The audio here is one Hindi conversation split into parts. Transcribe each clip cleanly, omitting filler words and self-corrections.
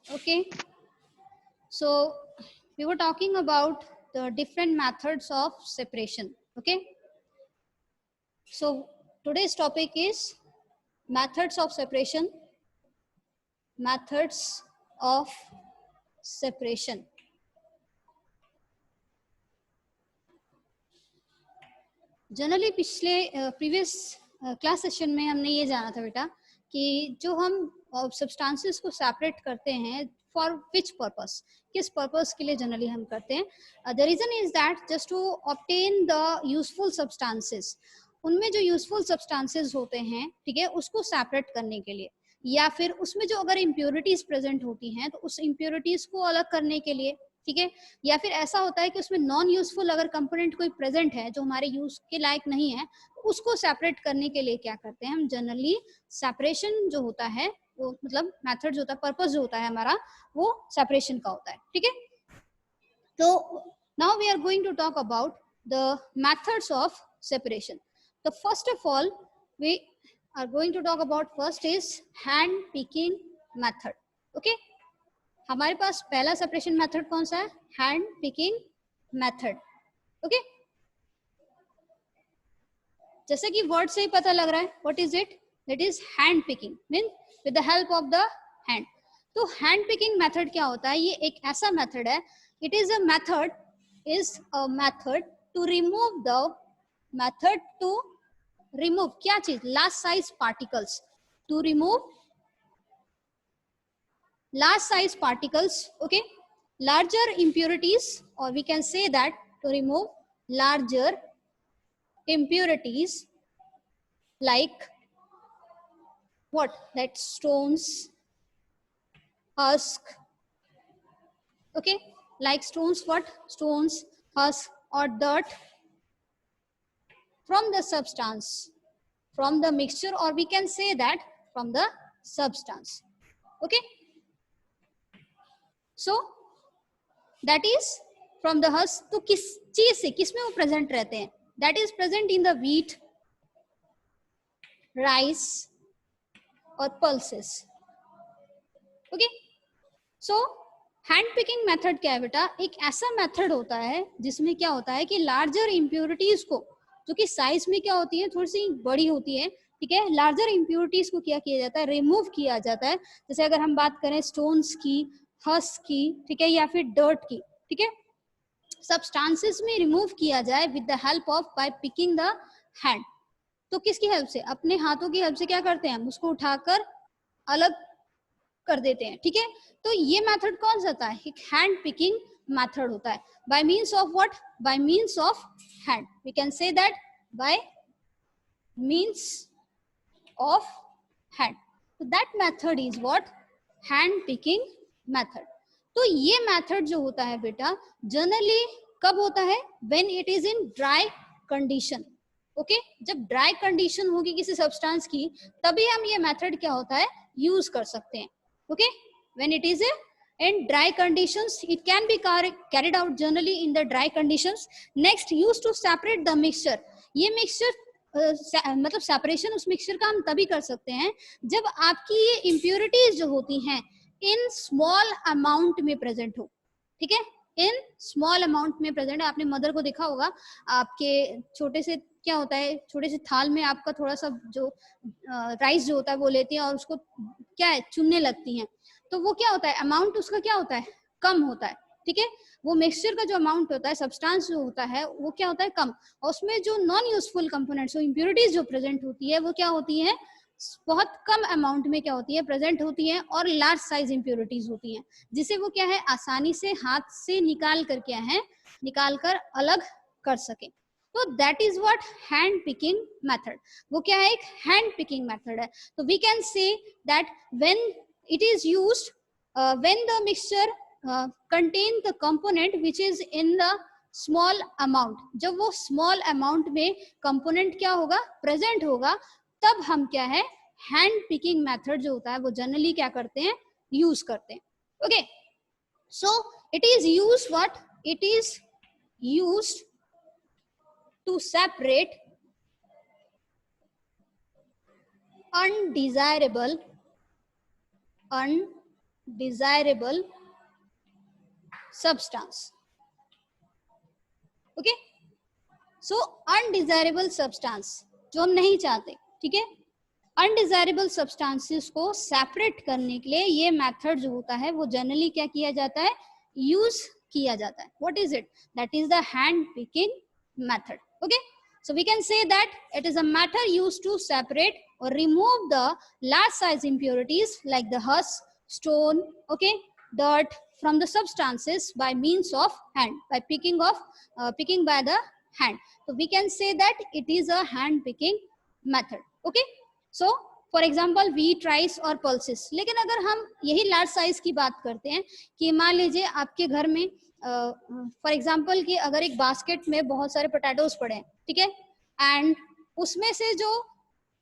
Okay, so we were talking about the different methods of separation. Okay, so today's topic is methods of separation. Methods of separation. Generally पिछले प्रीवियस क्लास सेशन में हमने ये जाना था बेटा कि जो हम सब्सटेंसेस को सेपरेट करते हैं फॉर विच पर्पस, किस पर्पस के लिए जनरली हम करते हैं. The reason is that just to obtain the useful substances. उनमें जो यूजफुल सब्सटेंसेस होते हैं, ठीक है, उसको सेपरेट करने के लिए, या फिर उसमें जो अगर इम्प्योरिटीज प्रेजेंट होती हैं तो उस इम्प्योरिटीज को अलग करने के लिए, ठीक है. या फिर ऐसा होता है कि उसमें नॉन यूजफुल अगर कंपोनेंट कोई प्रेजेंट है जो हमारे यूज के लायक नहीं है, उसको सेपरेट करने के लिए क्या करते हैं हम जनरली, सेपरेशन जो होता है वो मतलब मेथड जो होता है, पर्पस जो होता है हमारा, वो सेपरेशन का होता है. ठीक है, तो now we are going to talk about the methods of separation. तो first of all we are going to talk about first is hand picking method. Okay, हमारे पास पहला सेपरेशन मेथड कौन सा है? Hand picking method. ओके, जैसे कि वर्ड से ही पता लग रहा है, what is it? That is hand picking, mean with the help of the hand. तो हैंड पिकिंग मेथड क्या होता है? ये एक ऐसा मेथड है, it is a method to remove the method to remove क्या चीज? Large size particles. To remove large size particles, okay, larger impurities, or we can say that to remove larger impurities like what? That stones, husk, okay, like stones, what? Stones, husk or dirt from the substance, from the mixture, or we can say that from the substance. Okay, so that is from the husk. तो किस चीज से, किस में वो प्रेजेंट रहते हैं? That is present in the wheat, rice और pulses. Okay, so hand picking method क्या है बेटा? एक ऐसा मेथड होता है जिसमें क्या होता है कि लार्जर इम्प्योरिटीज को, जो कि साइज में क्या होती है, थोड़ी सी बड़ी होती है, ठीक है, लार्जर इम्प्योरिटीज को क्या किया जाता है? रिमूव किया जाता है. जैसे अगर हम बात करें स्टोन्स की, हस्क की, ठीक है, या फिर डर्ट की, ठीक है, सब्सटेंसेस में रिमूव किया जाए with the help of, by picking the hand. तो किसकी हेल्प से? अपने हाथों की हेल्प से क्या करते हैं हम? उसको उठाकर अलग कर देते हैं. ठीक है, तो ये मेथड कौन सा था? एक हैंड पिकिंग मेथड होता है. By means of what? By means of hand. We can say that by means of hand. तो that method is what? Hand picking method. तो ये मेथड जो होता है बेटा, जनरली कब होता है? When it is in dry condition. Okay, जब ड्राई कंडीशन होगी किसी सब्सटेंस की, तभी हम ये मेथड क्या होता है? यूज कर सकते हैं. Okay, when it is in dry conditions, it can be carried out generally in the dry conditions. Next, used to separate the mixture. ये मिक्सचर मतलब सेपरेशन उस मिक्सचर का हम तभी कर सकते हैं जब आपकी ये इम्प्योरिटीज जो होती हैं इन स्मॉल अमाउंट में प्रेजेंट हो. ठीक है, इन स्मॉल अमाउंट में प्रेजेंट है. आपने मदर को देखा होगा, आपके छोटे से क्या होता है, छोटे से थाल में आपका थोड़ा सा जो राइस जो होता है वो लेती है और उसको क्या है, चुनने लगती हैं. तो वो क्या होता है, अमाउंट उसका क्या होता है? कम होता है. ठीक है, वो मिक्सचर का जो अमाउंट होता है, सब्सटेंस जो होता है, वो क्या होता है? कम. और उसमें जो नॉन यूजफुल कंपोनेंट्स, इम्प्योरिटीज जो प्रेजेंट होती है, वो क्या होती है? बहुत कम अमाउंट में क्या होती है? प्रेजेंट होती है. और लार्ज साइज इम्प्योरिटीज होती हैं, जिसे वो क्या है? आसानी से हाथ से निकाल कर क्या है? निकाल कर अलग कर सके. तो that is what? Hand picking method. वो क्या है? एक हैंड पिकिंग मेथड है. तो we can say that when it is used when the mixture contain the component which is in the small amount. जब वो small amount में component क्या होगा? present होगा, तब हम क्या है? hand picking method जो होता है वो generally क्या करते हैं? use करते हैं. okay, so it is used what? It is used to separate undesirable desirable substance. Okay, so undesirable substance जो हम नहीं चाहते, ठीक है, अनडिजायरेबल सब्सटेंसेस को सेपरेट करने के लिए ये मेथड जो होता है वो जनरली क्या किया जाता है, यूज किया जाता है. What is it? That is the hand picking method. Okay, so we can say that it is a method used to separate or remove the large size impurities like the husk, stone, okay, dirt from the substances by means of hand, by picking by the hand. So we can say that it is a hand picking method. Okay, so for example wheat, rice और पल्सेस. लेकिन अगर हम यही लार्ज साइज की बात करते हैं कि मान लीजिए आपके घर में फॉर एग्जाम्पल कि अगर एक बास्केट में बहुत सारे पोटैटोज पड़े हैं, ठीक है, एंड उसमें से जो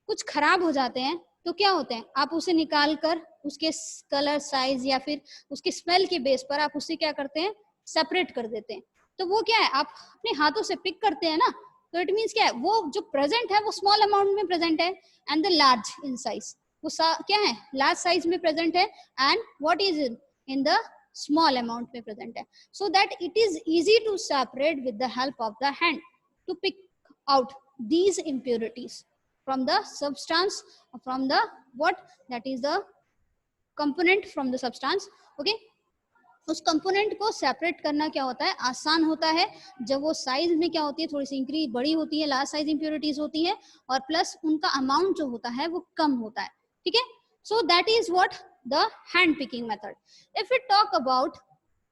कुछ खराब हो जाते हैं तो क्या होते हैं, आप उसे निकाल कर उसके कलर, साइज या फिर उसके स्मेल के बेस पर आप उससे क्या करते हैं, सेपरेट कर देते हैं. तो वो क्या है, आप अपने हाथों से पिक करते हैं ना, तो इट मीन्स क्या है, वो जो प्रेजेंट है वो स्मॉल अमाउंट में प्रेजेंट है and the large in size, वो क्या है, लार्ज साइज में प्रेजेंट है and what is in the small amount में प्रेजेंट है. So that it is easy to separate with the help of the hand to pick out these impurities from the substance, from the what, that is the component from the substance. Okay, उस कंपोनेंट को सेपरेट करना क्या होता है, आसान होता है जब वो साइज में क्या होती है, थोड़ी सी इंक्रीज बड़ी होती है, लार्ज साइज इंप्योरिटीज होती है और प्लस उनका अमाउंट जो होता है वो कम होता है. ठीक है, so that is what the hand picking method. If we talk about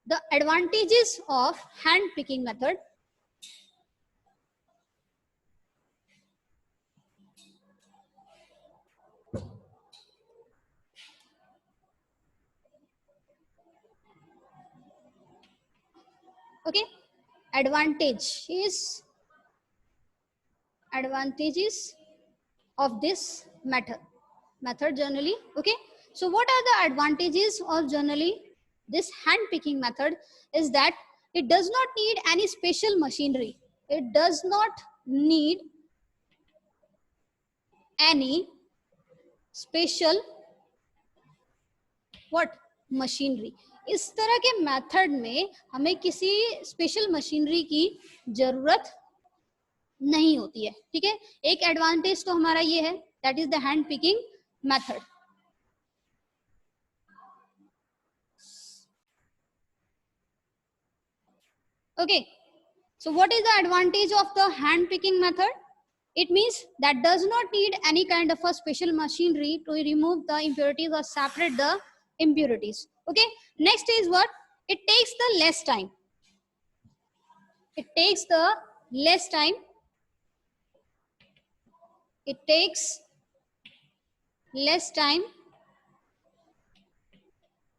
the advantages of hand picking method, okay, advantages of this method generally. Okay, so what are the advantages of generally this hand picking method is that it does not need any special machinery, it does not need any special what machinery. इस तरह के मेथड में हमें किसी स्पेशल मशीनरी की जरूरत नहीं होती है. ठीक है, एक एडवांटेज तो हमारा ये है, that is the hand picking method. Okay, so what is the advantage of the hand picking method? It means that does not need any kind of a special machinery to remove the impurities or separate the impurities. Okay, next is what, it takes the less time. It takes the less time. It takes less time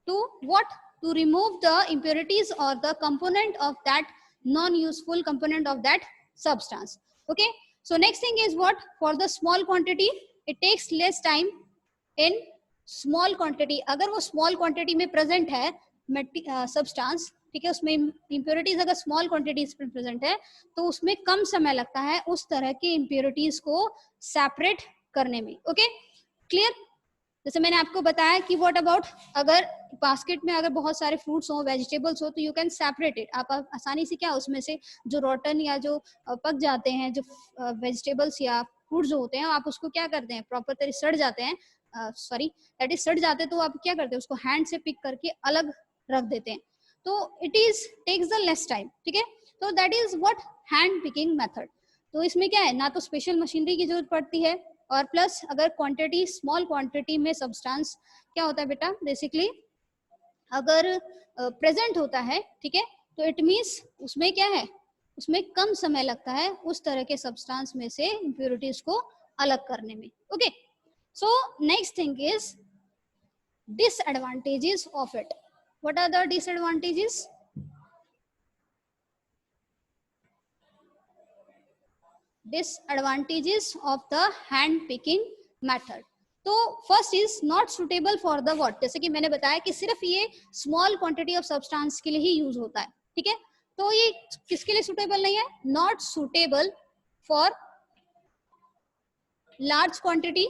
to what, to remove the impurities or the component of that non-useful component of that substance. Okay, so next thing is what, for the small quantity it takes less time in small quantity. अगर वो small quantity में present है substance, ठीक है, उसमें impurities अगर small quantities में present है तो उसमें कम समय लगता है उस तरह के impurities को separate करने में. Okay, clear? जैसे मैंने आपको बताया कि व्हाट अबाउट अगर बास्केट में अगर बहुत सारे फ्रूट्स हो, वेजिटेबल्स हो, तो यू कैन सेपरेट इट. आप आसानी से क्या उसमें से जो रोटन या जो पक जाते हैं, जो वेजिटेबल्स या फ्रूट जो होते हैं, आप उसको क्या करते हैं, प्रॉपर तरीके सड़ जाते हैं, सॉरी दैट इज सड़ जाते हैं, तो आप क्या करते हैं, उसको हैंड से पिक करके अलग रख देते हैं. तो it is takes the less time. ठीक है, तो that is what hand picking method. तो इसमें क्या है, ना तो स्पेशल मशीनरी की जरूरत पड़ती है और प्लस अगर क्वांटिटी स्मॉल क्वांटिटी में सब्सटेंस क्या होता है बेटा, बेसिकली अगर प्रेजेंट होता है, ठीक है, तो इट मींस उसमें क्या है, उसमें कम समय लगता है उस तरह के सब्सटेंस में से इंप्योरिटीज को अलग करने में. Okay, so next thing is disadvantages of it. What are the disadvantages? Disadvantages of the hand picking method. तो first is not suitable for the what, जैसे कि मैंने बताया कि सिर्फ ये स्मॉल क्वांटिटी ऑफ सब्सटेंस के लिए ही यूज होता है. ठीक है, तो ये किसके लिए सुटेबल नहीं है, not suitable for large quantity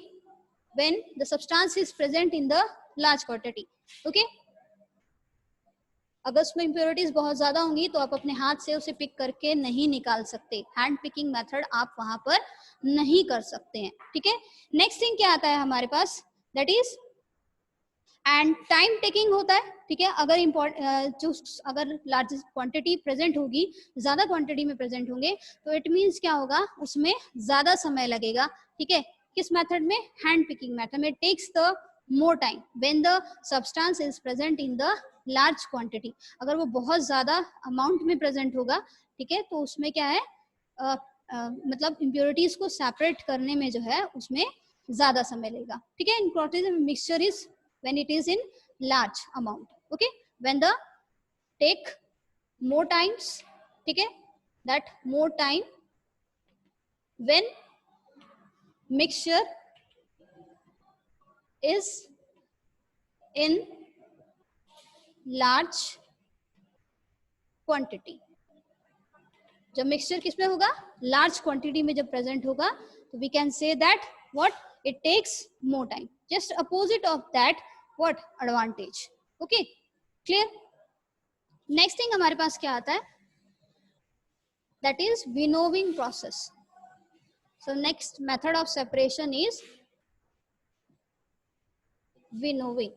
when the substance is present in the large quantity. Okay, अगर उसमें इम्प्योरिटीज बहुत ज्यादा होंगी तो आप अपने हाथ से उसे पिक करके नहीं निकाल सकते, हैंड पिकिंग मेथड आप वहां पर नहीं कर सकते हैं, ठीक है। नेक्स्ट थिंग क्या आता है हमारे पास, that is and time taking होता है, ठीक है। अगर लार्ज क्वांटिटी प्रेजेंट होगी, ज्यादा क्वांटिटी में प्रेजेंट होंगे, तो इट मीन्स क्या होगा, उसमें ज्यादा समय लगेगा, ठीक है। किस मेथड में, हैंड पिकिंग मेथड में, takes the more time when the substance is present in the large quantity. अगर वो बहुत ज्यादा अमाउंट में प्रेजेंट होगा, ठीक है, तो उसमें क्या है, मतलब इम्प्योरिटीज को सेपरेट करने में जो है उसमें ज्यादा समय लगेगा, ठीक है। इन mixture is when it is in large amount, okay, when the take more times, ठीक है, that more time when mixture is in large quantity। जब मिक्सचर किसमें होगा, लार्ज क्वांटिटी में जब प्रेजेंट होगा, तो we can say that what it takes more time, just opposite of that what advantage, okay, clear. Next thing हमारे पास क्या आता है, that is winnowing process. So next method of separation is winnowing.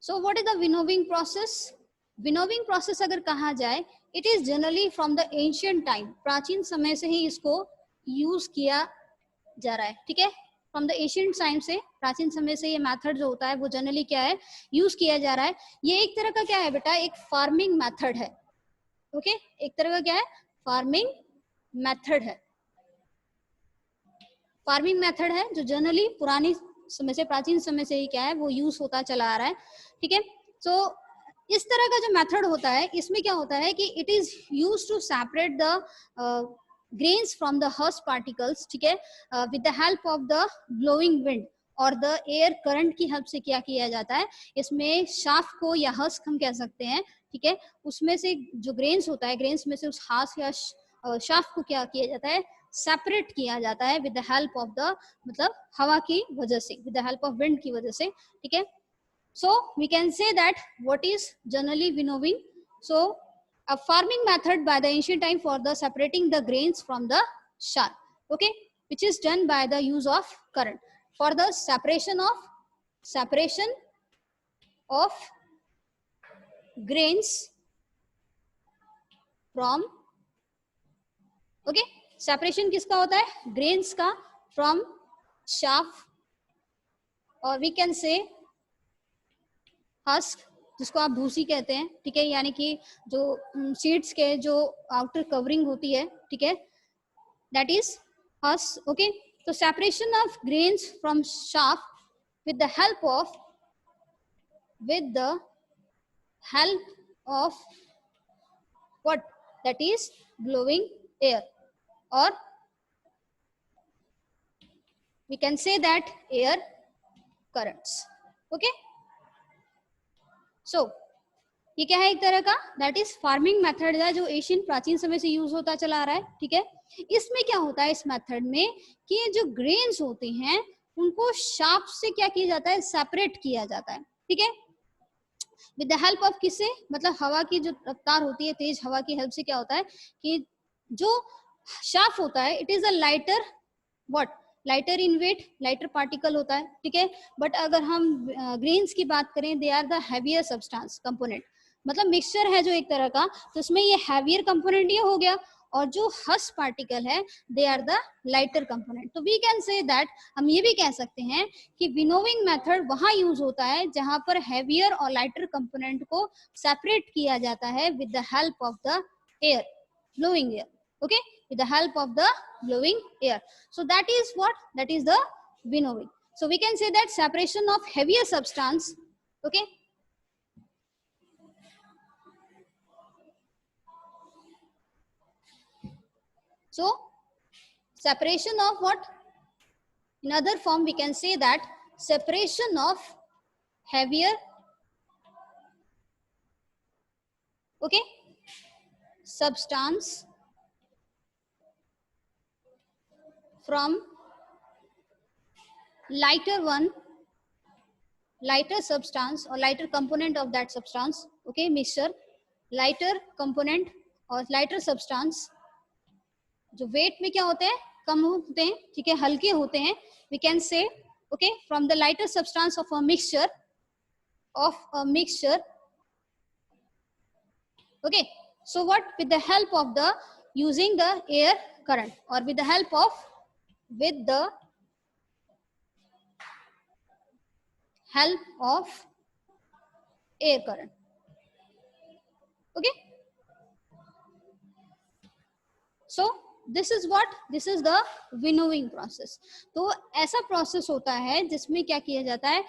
So what is the winnowing process? Winnowing process अगर कहा जाए, it is generally from the ancient time, प्राचीन समय से ही इसको यूज किया जा रहा है, ठीक है। फ्रॉम द एशियंट टाइम से, प्राचीन समय से ये मेथड जो होता है वो जनरली क्या है, यूज किया जा रहा है। ये एक तरह का क्या है बेटा, एक फार्मिंग मेथड है, ओके, एक तरह का क्या है, फार्मिंग मेथड है। फार्मिंग मेथड है जो जनरली पुरानी समय से, प्राचीन समय से ही क्या है वो यूज होता चला आ रहा है, ठीक है। तो इस तरह का जो मेथड होता है, इसमें क्या होता है कि it is use to separate the grains from the husk particles, ठीक है, with the help of the blowing wind और द एयर करंट की हेल्प से क्या किया जाता है, इसमें शाफ्ट को या हस्क हम कह सकते हैं, ठीक है, उसमें से जो ग्रेन्स होता है, ग्रेन्स में से उस हस्क या शाफ्ट को क्या किया जाता है, सेपरेट किया जाता है with the help of the, मतलब हवा की वजह से, with the help of wind की वजह से, ठीक है। So we can say that what is generally winnowing, so a farming method by the ancient time for the separating the grains from the chaff, okay, which is done by the use of current for the separation of grains from, okay, separation किसका होता है, grains का from chaff, और we can say husk जिसको आप भूसी कहते हैं, ठीक है, यानी कि जो सीड्स के जो आउटर कवरिंग होती है, ठीक है, दैट इज हस्क, ओके। तो separation of grains from chaff with the help of what, that is blowing air, or we can say that air currents, okay। सो ये क्या है, एक तरह का दैट इज फार्मिंग मेथड है जो एशियन प्राचीन समय से यूज होता चला आ रहा है, ठीक है। इसमें क्या होता है इस मेथड में कि जो ग्रेन्स होते हैं उनको शाफ्ट से क्या किया जाता है, सेपरेट किया जाता है, ठीक है, विद द हेल्प ऑफ किससे, मतलब हवा की जो रफ्तार होती है, तेज हवा की हेल्प से क्या होता है कि जो शाफ्ट होता है it is a lighter, what, lighter in weight, lighter particle होता है, ठीक है। बट अगर हम ग्रेन्स की बात करें, they are the heavier substance component, मतलब मिक्सचर है जो एक तरह का, तो इसमें ये हैवियर कंपोनेंट ये हो गया, और जो हस्क पार्टिकल है they are the lighter component. तो वी कैन से दैट, हम ये भी कह सकते हैं कि विनोविंग मेथड वहां यूज होता है जहां पर हैवियर और लाइटर कंपोनेंट को सेपरेट किया जाता है with the help of the air, blowing air, okay, with the help of the blowing air. So that is what, that is the winnowing. So we can say that separation of heavier substance, okay, so separation of what, in other form we can say that separation of heavier, okay, substance from lighter one, lighter substance or lighter component of that substance, okay, mixture, lighter component और lighter substance जो weight में क्या होते हैं, कम होते हैं, ठीक है, हल्के होते हैं, we can say, okay, from the lighter substance of a mixture, okay. So what, with the help of the using the air current or with the help of air current, okay. So this is the winnowing process. तो ऐसा प्रोसेस होता है जिसमें क्या किया जाता है,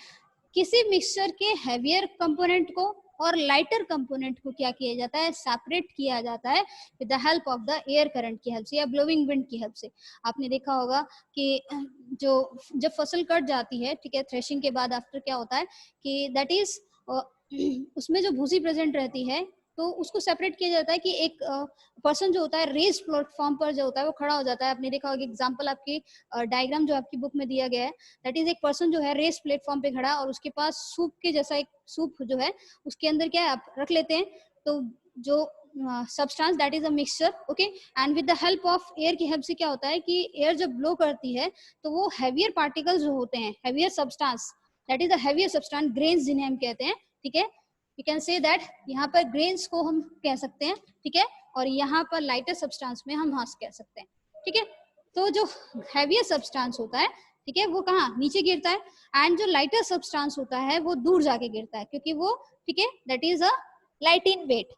किसी मिक्सचर के हैवियर कंपोनेंट को और लाइटर कंपोनेंट को क्या किया जाता है, सेपरेट किया जाता है with the help of the air current की हेल्प से या ब्लोइंग विंड की हेल्प से. आपने देखा होगा कि जब फसल कट जाती है, ठीक है, थ्रेशिंग के बाद आफ्टर क्या होता है कि दैट इज उसमें जो भूसी प्रेजेंट रहती है तो उसको सेपरेट किया जाता है कि एक पर्सन जो होता है रेस प्लेटफॉर्म पर जो होता है वो खड़ा हो जाता है. आपने देखा होगा एग्जांपल आपकी डायग्राम जो आपकी बुक में दिया गया है, दैट इज एक पर्सन जो है रेस प्लेटफॉर्म पे खड़ा और उसके पास सूप के जैसा एक सूप जो है उसके अंदर क्या है आप रख लेते हैं, तो जो substance that is a mixture, okay, and with the help of air की हेल्प से क्या होता है कि एयर जब ब्लो करती है तो वो हैवियर पार्टिकल्स जो होते हैं, heavier substance, that is the heavier substance, grains जिन्हें हम कहते हैं, ठीक है, यू कैन से दैट यहाँ पर ग्रेन्स को हम कह सकते हैं, ठीक है, और यहाँ पर लाइटर सब्सटेंस में हम हंस कह सकते हैं, ठीक है. तो जो हैवियर सब्सटेंस होता है, ठीक है, वो कहाँ नीचे गिरता है, एंड जो लाइटर सब्सटेंस होता है वो दूर जाके गिरता है क्योंकि वो, ठीक है, that is a light in weight.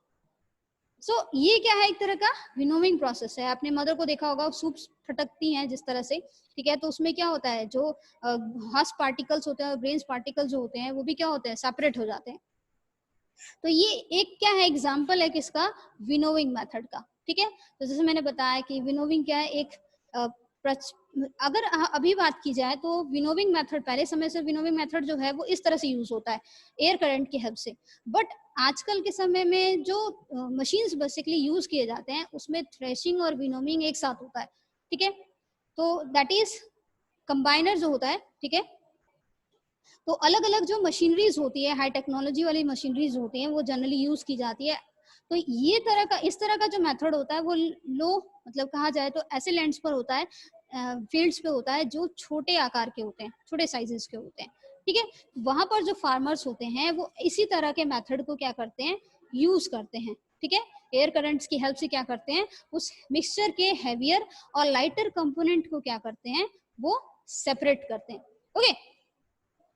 So ये क्या है, एक तरह का विनोविंग प्रोसेस है. आपने मदर को देखा होगा सूप फटकती हैं जिस तरह से, ठीक है, तो उसमें क्या होता है जो हस पार्टिकल्स होते हैं और ग्रेन्स पार्टिकल्स जो होते हैं वो भी क्या होते हैं, सेपरेट हो जाते हैं. तो ये एक क्या है, एग्जाम्पल है किसका, विनोविंग मेथड का, ठीक है. तो जैसे मैंने बताया कि विनोविंग क्या है, एक अगर अभी बात की जाए तो विनोविंग मेथड, पहले समय से विनोविंग मेथड जो है वो इस तरह से यूज होता है एयर करंट की हेल्प से. बट आजकल के समय में जो मशीन्स बेसिकली यूज किए जाते हैं उसमें थ्रेशिंग और विनोविंग एक साथ होता है, ठीक है. तो दैट इज कंबाइनर जो होता है, ठीक है. तो अलग अलग जो मशीनरीज होती है, हाई टेक्नोलॉजी वाली मशीनरीज होती हैं वो जनरली यूज की जाती है. तो ये तरह का, इस तरह का जो मेथड होता है वो लो, मतलब कहा जाए तो ऐसे लैंड्स पर होता है, फील्ड्स पे होता है जो छोटे आकार के होते हैं, छोटे साइजेस के होते हैं, ठीक है. वहां पर जो फार्मर्स होते हैं वो इसी तरह के मेथड को क्या करते हैं, यूज करते हैं, ठीक है. एयर करंट्स की हेल्प से क्या करते हैं, उस मिक्सचर के हैवियर और लाइटर कंपोनेंट को क्या करते हैं, वो सेपरेट करते हैं, okay.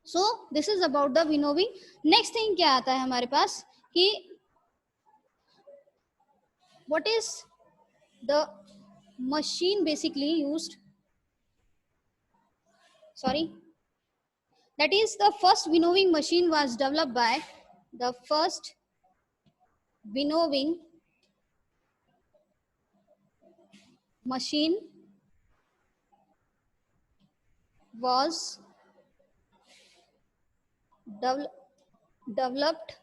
So this is about the winnowing. Next thing क्या आता है हमारे पास कि what is the machine basically used, sorry, that is the first winnowing machine was developed by, the first winnowing machine was developed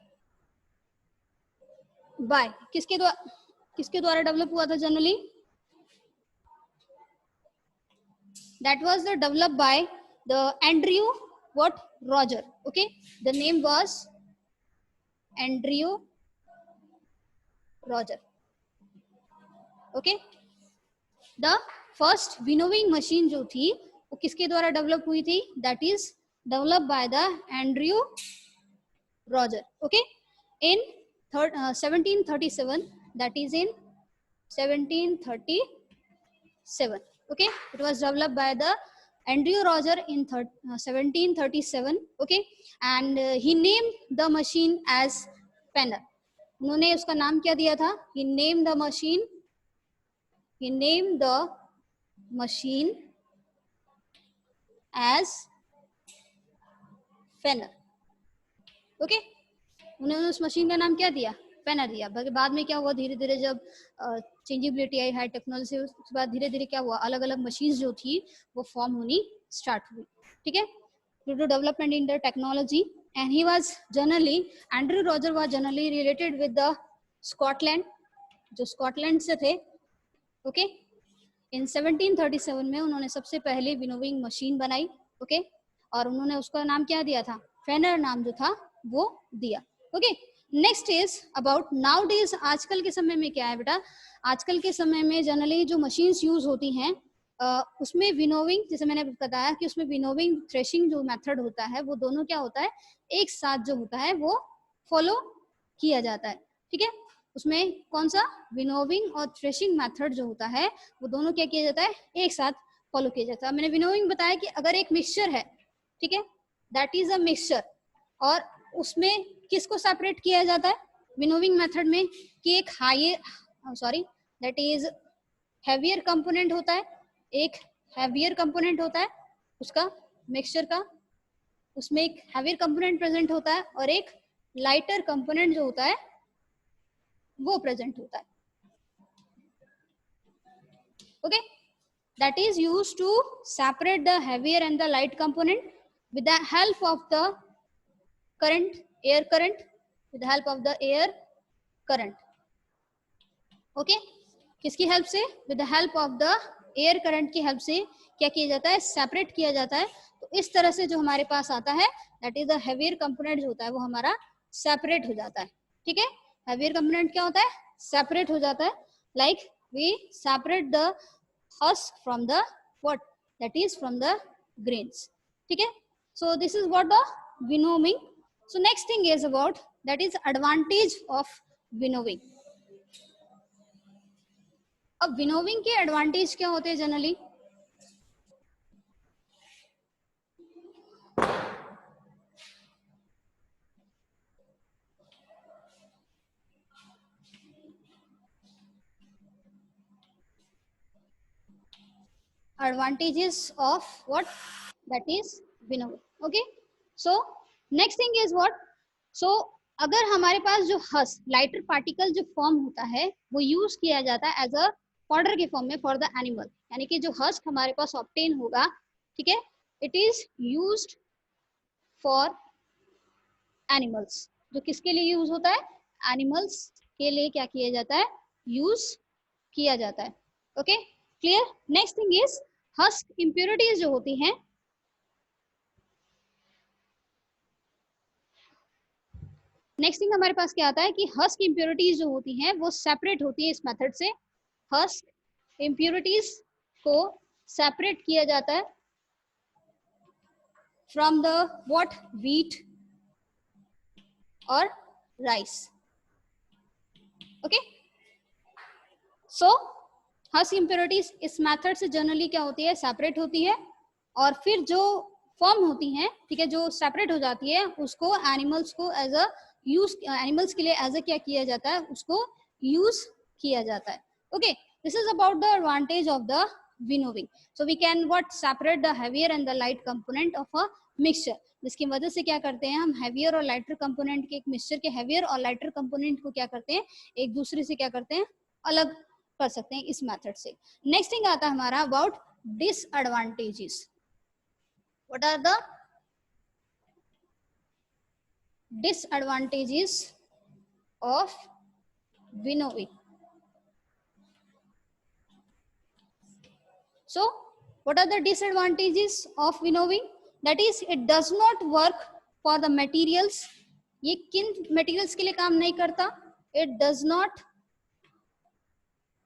by, किसके द्वारा डेवलप हुआ था generally, that was the developed by the Andrew what Roger, okay, the name was Andrew Roger, okay. the first winnowing machine जो थी वो किसके द्वारा डेवलप हुई थी, that is developed by the Andrew Roger, okay, in 1737, that is in 1737, okay. It was developed by the Andrew Roger in 1737, okay, and he named the machine as Penner. उन्होंने उसका नाम क्या दिया था, he named the machine as Penner, okay. उन्होंने उस मशीन का नाम क्या दिया, पेनर दिया. बाद में क्या हुआ, धीरे धीरे जब चेंजेबिलिटी आई, हाई टेक्नोलॉजी, उसके बाद धीरे धीरे क्या हुआ, अलग अलग मशीन्स जो थी वो फॉर्म होनी स्टार्ट हुई, ठीक है, due to development in the technology. And he was generally, Andrew Roger was generally related with the Scotland, जो स्कॉटलैंड से थे, ओके. इन 1737 में उन्होंने सबसे पहले विनोविंग मशीन बनाई, ओके. और उन्होंने उसका नाम क्या दिया था, फेनर नाम जो था वो दिया। Okay, next is about now days, आजकल के समय में क्या है बेटा, आजकल के समय में जनरली जो मशीन्स यूज होती हैं उसमें विनोविंग, जैसे मैंने बताया कि उसमें विनोविंग थ्रेशिंग जो मेथड होता है वो दोनों क्या होता है, एक साथ जो होता है वो फॉलो किया जाता है। ठीक है, उसमें कौन सा, विनोविंग और थ्रेशिंग मेथड जो होता है वो दोनों क्या किया जाता है, एक साथ फॉलो किया जाता है। मैंने विनोविंग बताया कि अगर एक मिक्सचर है, ठीक है, दैट इज अ मिक्सचर, और उसमें किसको सेपरेट किया जाता है विनोविंग मेथड में, कि एक higher sorry that is heavier component होता है, एक हैवियर कंपोनेंट होता है उसका मिक्सचर का, उसमें एक हैवियर कंपोनेंट प्रेजेंट होता है और एक लाइटर कंपोनेंट जो होता है वो प्रेजेंट होता है। Okay, that is used to separate the heavier and the light component with the help of the current, air current, with the help of the air current. Okay, किसकी हेल्प से, with the help of the air current की हेल्प से क्या किया जाता है, सेपरेट किया जाता है। तो इस तरह से जो हमारे पास आता है that is the heavier component जो होता है वो हमारा सेपरेट हो जाता है। ठीक है, हेवियर कंपोनेंट क्या होता है, सेपरेट हो जाता है, like we separate the husk from the what, that is from the grains. ठीक है, so this is what the winnowing. So next thing is about that is advantage of winnowing. अब विनोविंग के एडवांटेज क्या होते हैं generally, advantages of what, that is winnowing. Okay, so next thing is what, so अगर हमारे पास जो हस्क लाइटर पार्टिकल जो फॉर्म होता है वो यूज किया जाता है एज अ पाउडर के फॉर्म में फॉर द एनिमल, यानी कि जो हस्क हमारे पास ऑब्टेन होगा, ठीक है, it is used for animals, जो किसके लिए यूज होता है, एनिमल्स के लिए क्या किया जाता है, यूज किया जाता है। Okay, clear. Next thing is husk impurities जो होती हैं, नेक्स्ट थिंग हमारे पास क्या आता है कि हस्क इम्प्योरिटीज जो होती हैं वो सेपरेट होती है इस मेथड से, हस्क इम्प्योरिटीज को सेपरेट किया जाता है फ्रॉम द व्हाट, व्हीट और राइस। ओके, सो हस्क इम्प्योरिटीज इस मेथड से जनरली क्या होती है, सेपरेट होती है, और फिर जो फॉर्म होती हैं, ठीक है, जो सेपरेट हो जाती है उसको एनिमल्स को एज अ यूज, एनिमल्स के लिए एज अ क्या किया जाता है, उसको यूज किया जाता है। Okay, this is about the advantage of the winnowing. So we can what, separate the heavier and the light component of a mixture, जिसकी वजह से क्या करते हैं हम, हेवियर और लाइटर कंपोनेंट के, एक मिक्सचर के हेवियर और लाइटर कंपोनेंट को क्या करते हैं, एक दूसरे से क्या करते हैं, अलग कर सकते हैं इस मेथड से। नेक्स्ट थिंग आता है हमारा about disadvantages. What are the disadvantages of winnowing? So what are the disadvantages of winnowing? That is it does not work for the materials, ये किन materials के लिए काम नहीं करता, it does not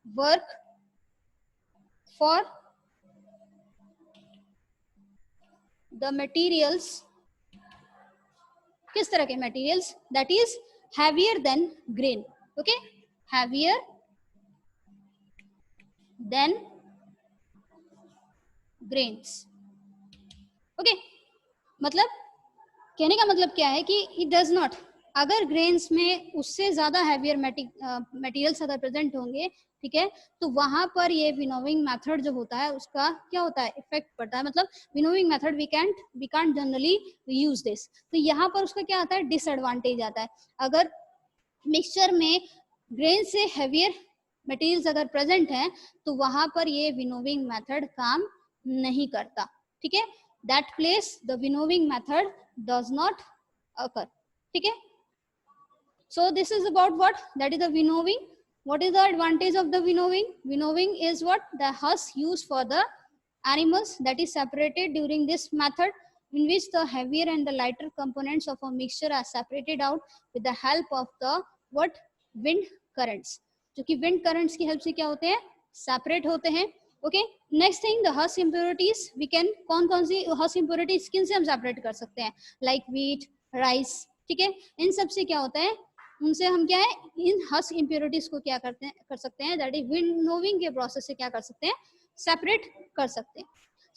work for the materials, किस तरह के materials, that is heavier than grain. Okay, heavier than grains. Okay, मतलब कहने का मतलब क्या है कि इट डज नॉट, अगर ग्रेन्स में उससे ज्यादा हैवियर मटेरियल्स अगर प्रेजेंट होंगे, ठीक है, तो वहां पर ये विनोविंग मेथड जो होता है उसका क्या होता है, इफेक्ट पड़ता है, मतलब winnowing method we can't generally use this. तो यहाँ पर उसका क्या आता है, डिसएडवांटेज आता है। अगर मिक्सचर में ग्रेन से हैवियर मटेरियल्स अगर प्रेजेंट हैं तो वहां पर ये विनोविंग मेथड काम नहीं करता। ठीक है, that place the winnowing method does not occur. ठीक है, so this is about what, that is the winnowing. What is the advantage of the winnowing? Winnowing is what, the husk used for the animals that is separated during this method, in which the heavier and the lighter components of a mixture are separated out with the help of the what wind currents, जो कि wind currents की help से क्या होते हैं, separate होते हैं. Okay, next thing the husk impurities, we can कौन सी हस इम्प्योरिटीज किन से हम सेपरेट कर सकते हैं, लाइक वीट, राइस. ठीक है, इन सब से क्या होता है, उनसे हम क्या है, इन हस इम्प्योरिटीज को क्या करते हैं, कर सकते हैं, दैट इज विनोविंग के प्रोसेस से क्या कर सकते हैं, सेपरेट कर सकते हैं.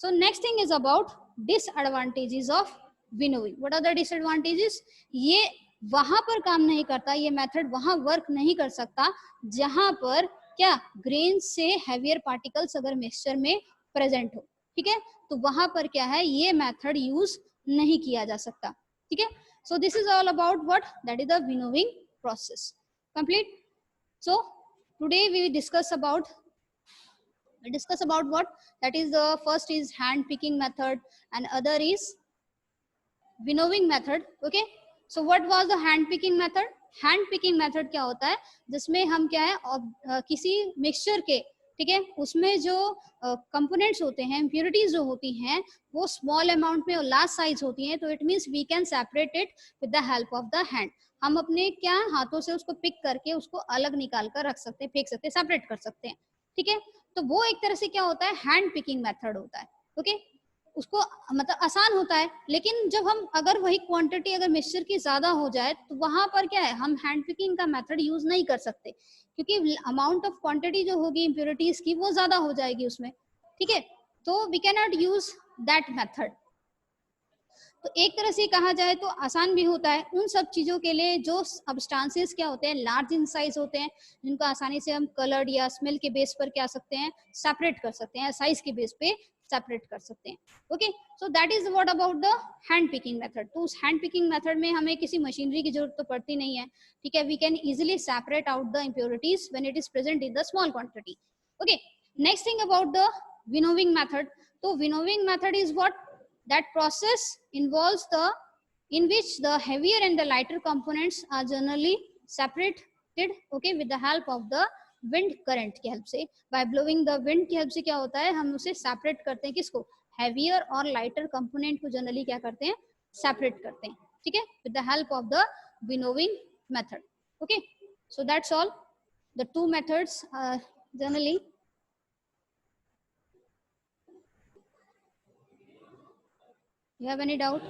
So next thing is about disadvantages of winnowing. What are the disadvantages? ये वहां पर काम नहीं करता, ये मेथड वहां वर्क नहीं कर सकता जहां पर क्या ग्रेन से हैवियर पार्टिकल्स अगर मिक्सचर में प्रेजेंट हो. ठीक है, तो वहां पर क्या है, ये मेथड यूज नहीं किया जा सकता. ठीक है, so this is all about what, that is the winnowing process. Complete. So today we discuss about what, that is the first is hand picking method and other is winnowing method. Okay, so what was the hand picking method? Hand picking method क्या होता है, जिसमें हम क्या है, किसी मिक्सचर के, ठीक है, उसमें जो कंपोनेंट्स होते हैं, इम्प्योरिटीज जो होती हैं, वो स्मॉल अमाउंट में और लार्ज साइज होती हैं, तो it means we can separate it with the help of the hand. हम अपने क्या हाथों से उसको पिक करके उसको अलग निकाल कर रख सकते हैं, फेंक सकते हैं, सेपरेट कर सकते हैं. ठीक है, तो वो एक तरह से क्या होता है, हैंड पिकिंग मेथड होता है. ओके, उसको मतलब आसान होता है, लेकिन जब हम अगर वही क्वांटिटी अगर मिक्सचर की ज्यादा हो जाए तो वहां पर क्या है, हम हैंड पिकिंग का मेथड यूज नहीं कर सकते, क्योंकि अमाउंट ऑफ क्वांटिटी जो होगी इम्प्योरिटीज की वो ज्यादा हो जाएगी उसमें. ठीक है, तो we can not use that method. तो एक तरह से कहा जाए तो आसान भी होता है उन सब चीजों के लिए जो सब्सटेंसेस क्या होते हैं, लार्ज इन साइज होते हैं, जिनको आसानी से हम कलर्ड या स्मेल के बेस पर क्या सकते हैं, सेपरेट कर सकते हैं, साइज के बेस पे सेपरेट कर सकते हैं. Okay, so that is what about the hand picking method. तो उस हैंड पिकिंग मेथड में हमें किसी मशीनरी की जरूरत तो पड़ती नहीं है. ठीक है, we can easily separate out the impurities when it is present in the small quantity. Okay, next thing about the winnowing method. तो winnowing method is what, that process involves the in which the heavier and the lighter components are generally separated, okay, with the help of the wind current की help से. by blowing the wind की help से क्या होता है, हम उसे separate करते हैं, किसको, heavier और lighter component को generally क्या करते हैं, separate करते हैं. ठीक है, with the help of the winnowing method. okay, so that's all. The two methods are generally. You have any doubt?